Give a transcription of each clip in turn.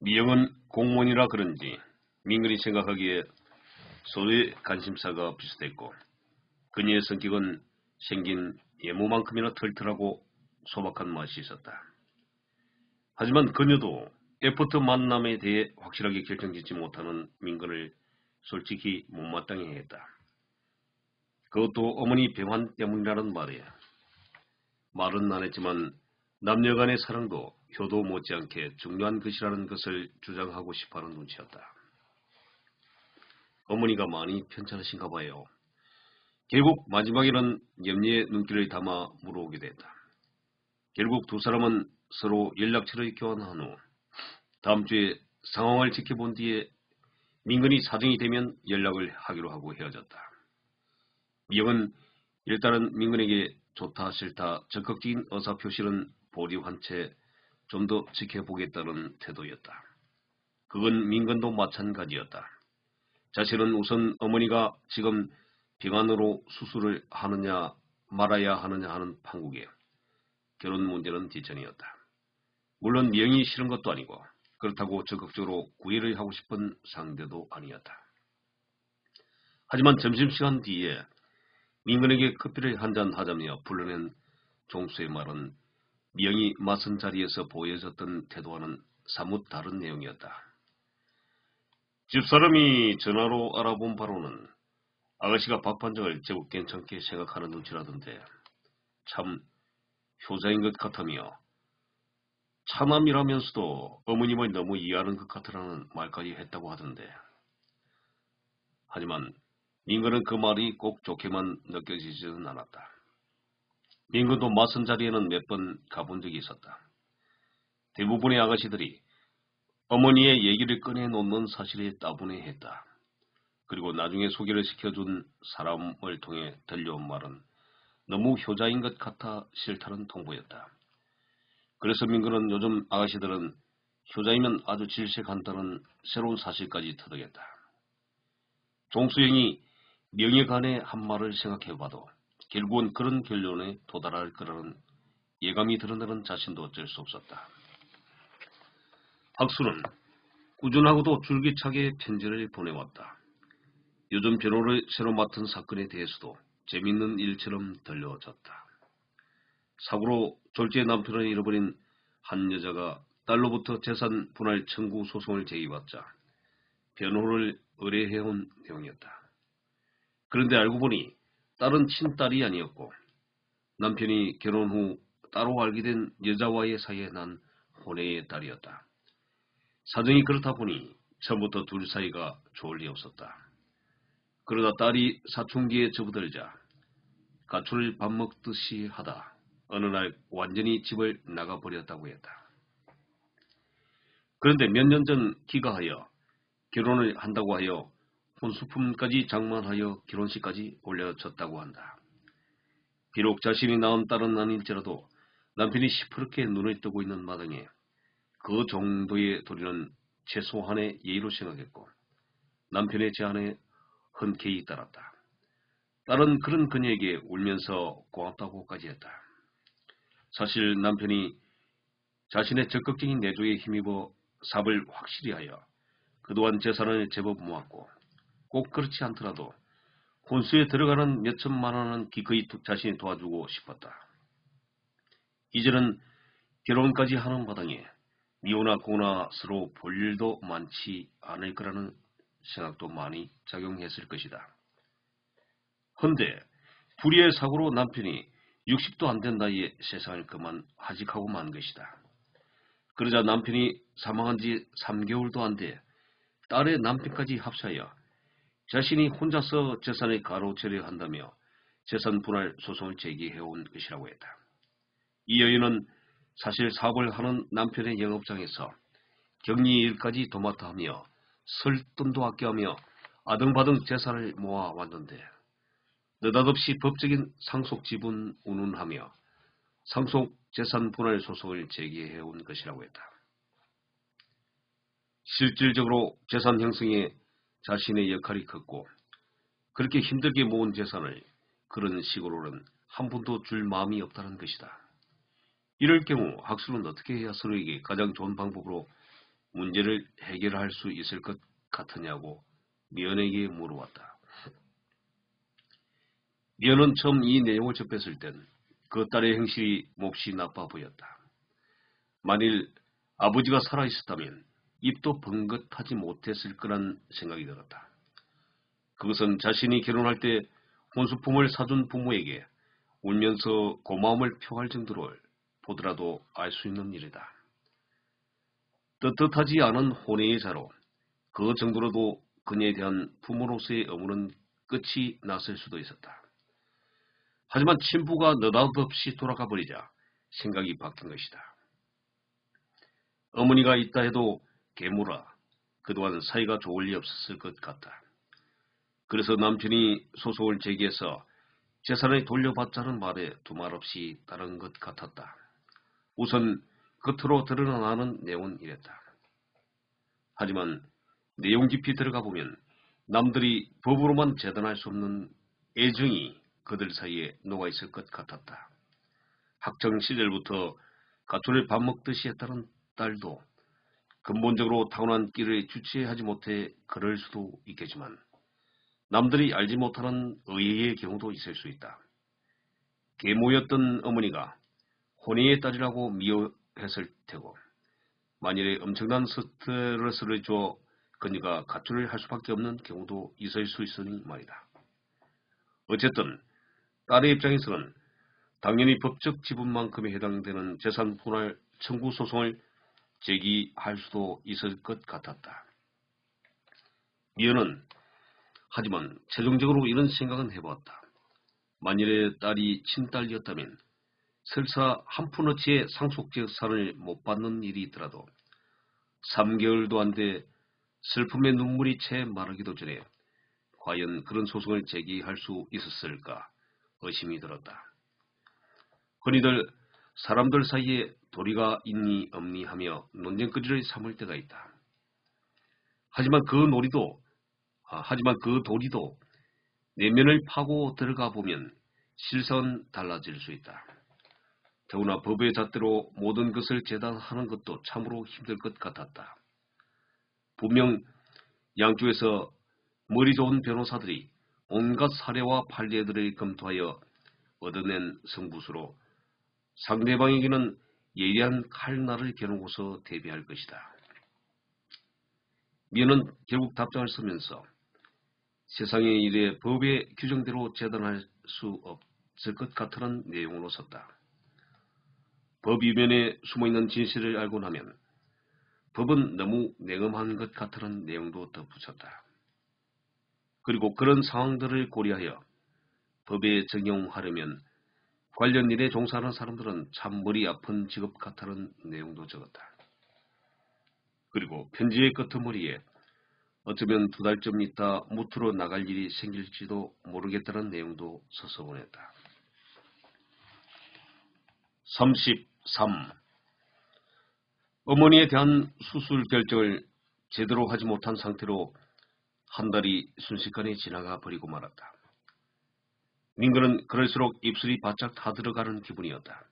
미영은 공무원이라 그런지 민근이 생각하기에 소유의 관심사가 비슷했고 그녀의 성격은 생긴 예모만큼이나 털털하고 소박한 맛이 있었다. 하지만 그녀도 애프터 만남에 대해 확실하게 결정짓지 못하는 민근을 솔직히 못마땅해 했다. 그것도 어머니 병환 때문이라는 말에 말은 안 했지만 남녀 간의 사랑도 효도 못지않게 중요한 것이라는 것을 주장하고 싶어하는 눈치였다. 어머니가 많이 편찮으신가 봐요. 결국 마지막에는 염려의 눈길을 담아 물어오게 됐다. 결국 두 사람은 서로 연락처를 교환한 후 다음 주에 상황을 지켜본 뒤에 민근이 사정이 되면 연락을 하기로 하고 헤어졌다. 미영은 일단은 민근에게 좋다 싫다 적극적인 의사표시는 보류한 채 좀 더 지켜보겠다는 태도였다. 그건 민근도 마찬가지였다. 자신은 우선 어머니가 지금 병환으로 수술을 하느냐 말아야 하느냐 하는 판국에 결혼 문제는 뒷전이었다. 물론 미영이 싫은 것도 아니고 그렇다고 적극적으로 구애를 하고 싶은 상대도 아니었다. 하지만 점심시간 뒤에 민근에게 커피를 한잔 하자며 불러낸 종수의 말은 미영이 맞선 자리에서 보여줬던 태도와는 사뭇 다른 내용이었다. 집사람이 전화로 알아본 바로는 아가씨가 박반장을 제법 괜찮게 생각하는 눈치라던데 참 효자인 것 같으며 차남이라면서도 어머님을 너무 이해하는 것 같으라는 말까지 했다고 하던데. 하지만 민근은 그 말이 꼭 좋게만 느껴지지는 않았다. 민근도 맞선 자리에는 몇 번 가본 적이 있었다. 대부분의 아가씨들이 어머니의 얘기를 꺼내놓는 사실에 따분해했다. 그리고 나중에 소개를 시켜준 사람을 통해 들려온 말은 너무 효자인 것 같아 싫다는 통보였다. 그래서 민근은 요즘 아가씨들은 효자이면 아주 질색한다는 새로운 사실까지 터득했다. 종수영이 명예간의 한 말을 생각해봐도 결국은 그런 결론에 도달할 거라는 예감이 드러나는 자신도 어쩔 수 없었다. 학수는 꾸준하고도 줄기차게 편지를 보내왔다. 요즘 변호를 새로 맡은 사건에 대해서도 재밌는 일처럼 들려졌다. 사고로 졸지의 남편을 잃어버린 한 여자가 딸로부터 재산 분할 청구 소송을 제기받자 변호를 의뢰해온 내용이었다. 그런데 알고 보니 딸은 친딸이 아니었고 남편이 결혼 후 따로 알게 된 여자와의 사이에 난 혼외의 딸이었다. 사정이 그렇다 보니 처음부터 둘 사이가 좋을 리 없었다. 그러다 딸이 사춘기에 접어들자 가출을 밥 먹듯이 하다 어느 날 완전히 집을 나가버렸다고 했다. 그런데 몇 년 전 기가하여 결혼을 한다고 하여 혼수품까지 장만하여 결혼식까지 올려줬다고 한다. 비록 자신이 낳은 딸은 아닐지라도 남편이 시퍼렇게 눈을 뜨고 있는 마당에 그 정도의 도리는 최소한의 예의로 생각했고 남편의 제안에 흔쾌히 따랐다. 딸은 그런 그녀에게 울면서 고맙다고까지 했다. 사실 남편이 자신의 적극적인 내조에 힘입어 사업을 확실히 하여 그동안 재산을 제법 모았고 꼭 그렇지 않더라도 혼수에 들어가는 몇천만 원은 기꺼이 자신이 도와주고 싶었다. 이제는 결혼까지 하는 마당에 미호나 고나 서로 볼 일도 많지 않을 거라는 생각도 많이 작용했을 것이다. 헌데 불의의 사고로 남편이 60도 안 된 나이에 세상을 그만 하직하고 만 것이다. 그러자 남편이 사망한 지 3개월도 안 돼 딸의 남편까지 합사하여 자신이 혼자서 재산을 가로채려 한다며 재산 분할 소송을 제기해온 것이라고 했다. 이 여인은 사실 사업을 하는 남편의 영업장에서 격리 일까지 도맡아 하며 쓸 돈도 아껴하며 아등바등 재산을 모아왔는데 느닷없이 법적인 상속 지분 운운하며 상속 재산 분할 소송을 제기해온 것이라고 했다. 실질적으로 재산 형성에 자신의 역할이 컸고 그렇게 힘들게 모은 재산을 그런 식으로는 한 푼도 줄 마음이 없다는 것이다. 이럴 경우 학수는 어떻게 해야 서로에게 가장 좋은 방법으로 문제를 해결할 수 있을 것 같으냐고 미연에게 물어왔다. 미연은 처음 이 내용을 접했을 땐 그 딸의 행실이 몹시 나빠 보였다. 만일 아버지가 살아있었다면 입도 번긋하지 못했을 거란 생각이 들었다. 그것은 자신이 결혼할 때 혼수품을 사준 부모에게 울면서 고마움을 표할 정도로 보더라도 알 수 있는 일이다. 떳떳하지 않은 혼외의 자로 그 정도로도 그녀에 대한 부모로서의 의무는 끝이 났을 수도 있었다. 하지만 친부가 느닷없이 돌아가 버리자 생각이 바뀐 것이다. 어머니가 있다 해도 계모라 그동안 사이가 좋을 리 없었을 것 같다. 그래서 남편이 소송을 제기해서 재산을 돌려받자는 말에 두말 없이 따른 것 같았다. 우선 겉으로 드러나는 내용은 이랬다. 하지만 내용 깊이 들어가 보면 남들이 법으로만 재단할 수 없는 애정이 그들 사이에 녹아있을 것 같았다. 학창 시절부터 가출을 밥 먹듯이 했다는 딸도 근본적으로 타고난 끼를 주체하지 못해 그럴 수도 있겠지만 남들이 알지 못하는 의외의 경우도 있을 수 있다. 계모였던 어머니가 혼외의 딸이라고 미워했을 테고 만일에 엄청난 스트레스를 줘 그녀가 가출을 할 수밖에 없는 경우도 있을 수 있으니 말이다. 어쨌든 딸의 입장에서는 당연히 법적 지분만큼에 해당되는 재산 분할 청구 소송을 제기할 수도 있을 것 같았다. 미연은 하지만 최종적으로 이런 생각은 해보았다. 만일에 딸이 친딸이었다면 설사 한 푼어치의 상속재산을 못 받는 일이 있더라도 3개월도 안 돼 슬픔의 눈물이 채 마르기도 전에 과연 그런 소송을 제기할 수 있었을까 의심이 들었다. 흔히들 사람들 사이에 도리가 있니 없니 하며 논쟁거리를 삼을 때가 있다. 하지만 그 도리도 내면을 파고 들어가 보면 실상은 달라질 수 있다. 더구나 법의 잣대로 모든 것을 재단하는 것도 참으로 힘들 것 같았다. 분명 양쪽에서 머리 좋은 변호사들이 온갖 사례와 판례들을 검토하여 얻어낸 승부수로 상대방에게는 예리한 칼날을 겨누고서 대비할 것이다. 미연은 결국 답장을 쓰면서 세상의 일에 법의 규정대로 재단할 수 없을 것 같다는 내용으로 썼다. 법 이면에 숨어있는 진실을 알고 나면 법은 너무 냉엄한 것 같다는 내용도 덧붙였다. 그리고 그런 상황들을 고려하여 법에 적용하려면 관련 일에 종사하는 사람들은 참 머리 아픈 직업 같다는 내용도 적었다. 그리고 편지의 끄트머리에 어쩌면 2달쯤 있다 무트로 나갈 일이 생길지도 모르겠다는 내용도 써서 보냈다. 33. 어머니에 대한 수술 결정을 제대로 하지 못한 상태로 한 달이 순식간에 지나가 버리고 말았다. 민근은 그럴수록 입술이 바짝 타들어가는 기분이었다.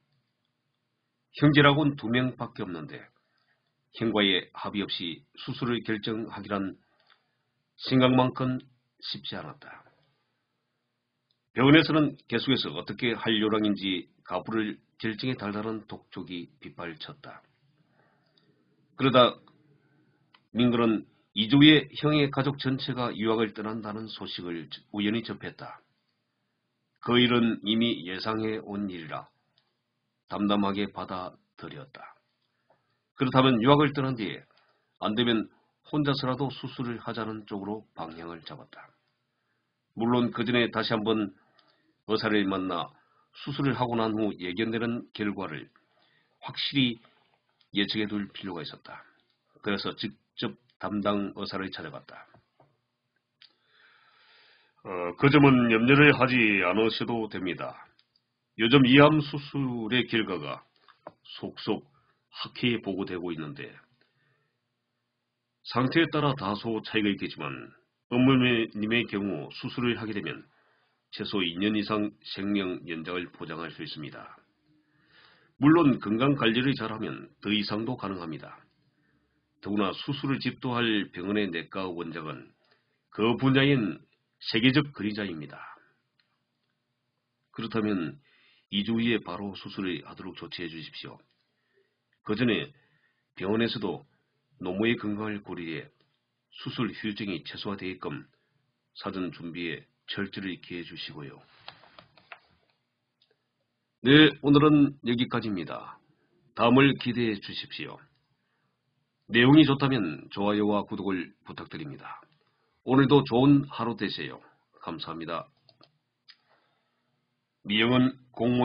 형제라고는 2명밖에 없는데 형과의 합의 없이 수술을 결정하기란 생각만큼 쉽지 않았다. 병원에서는 계속해서 어떻게 할 요량인지 가부를 결정에 달달한 독촉이 빗발쳤다. 그러다 민근은 2주 후에 형의 가족 전체가 유학을 떠난다는 소식을 우연히 접했다. 그 일은 이미 예상해 온 일이라 담담하게 받아들였다. 그렇다면 유학을 떠난 뒤에 안되면 혼자서라도 수술을 하자는 쪽으로 방향을 잡았다. 물론 그 전에 다시 한번 의사를 만나 수술을 하고 난 후 예견되는 결과를 확실히 예측해 둘 필요가 있었다. 그래서 직접 담당 의사를 찾아갔다. 그 점은 염려를 하지 않으셔도 됩니다. 요즘 이암 수술의 결과가 속속 학회에 보고되고 있는데 상태에 따라 다소 차이가 있겠지만 어머님의 경우 수술을 하게 되면 최소 2년 이상 생명 연장을 보장할 수 있습니다. 물론 건강관리를 잘하면 더 이상도 가능합니다. 더구나 수술을 집도할 병원의 내과 원장은 그 분야인 세계적 근위자입니다. 그렇다면 2주 후에 바로 수술을 하도록 조치해 주십시오. 그 전에 병원에서도 노모의 건강을 고려해 수술 휴일증이 최소화되게끔 사전 준비에 철저히 기해 주시고요. 네, 오늘은 여기까지입니다. 다음을 기대해 주십시오. 내용이 좋다면 좋아요와 구독을 부탁드립니다. 오늘도 좋은 하루 되세요. 감사합니다. 미영은 공무원